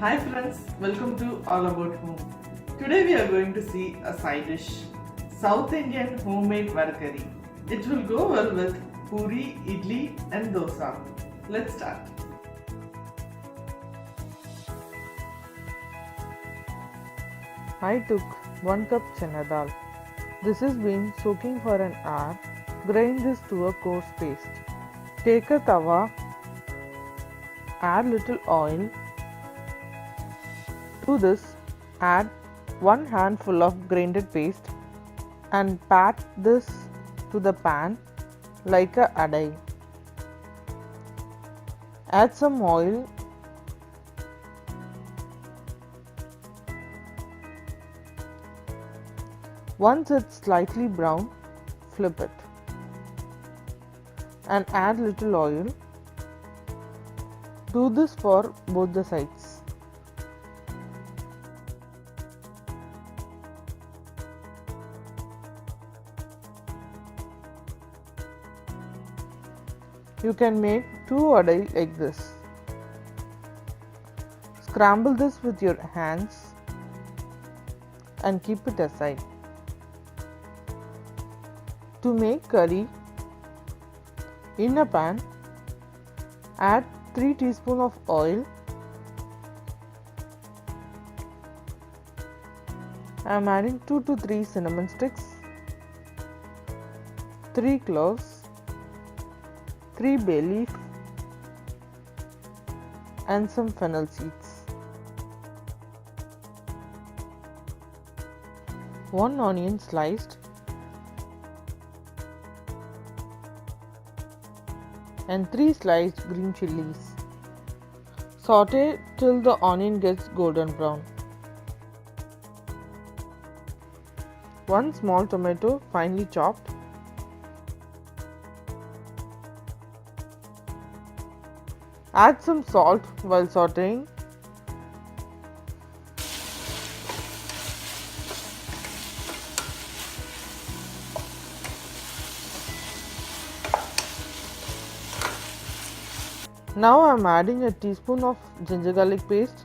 Hi friends, welcome to All About Home. Today we are going to see a side dish, South Indian homemade Vada Kurry. It will go well with puri, idli and dosa. Let's start. I took 1 cup Chenna dal. This has been soaking for an hour. Grind this to a coarse paste. Take a thawa, add little oil. To this, add 1 handful of grinded paste and pat this to the pan like a adai. Add some oil. Once it's slightly brown, flip it and add little oil. Do this for both the sides. You can make 2 adai like this. Scramble this with your hands and keep it aside. To make curry, in a pan, add 3 teaspoons of oil. I am adding 2 to 3 cinnamon sticks, 3 cloves, 3 bay leaf and some fennel seeds. 1 onion sliced and 3 sliced green chilies. Saute till the onion gets golden brown. 1 small tomato finely chopped. Add some salt while sauteing. Now I am adding a teaspoon of ginger garlic paste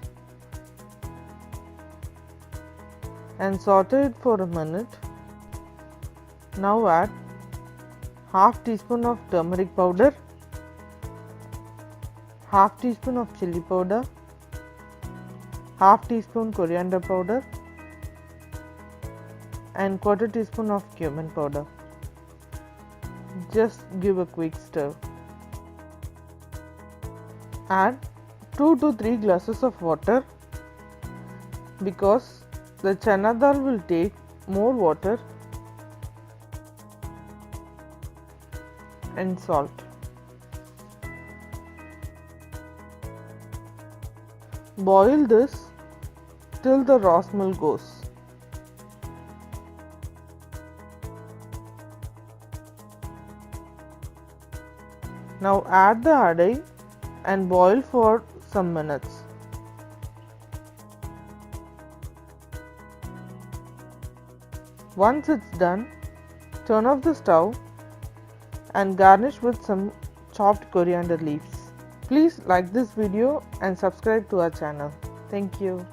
and saute it for a minute. Now add half teaspoon of turmeric powder, half teaspoon of chili powder, half teaspoon coriander powder and quarter teaspoon of cumin powder. Just give a quick stir. Add 2 to 3 glasses of water because the chana dal will take more water, and salt. Boil this till the raw smell goes. Now add the adai and boil for some minutes. Once it's done, turn off the stove and garnish with some chopped coriander leaves. Please like this video and subscribe to our channel. Thank you.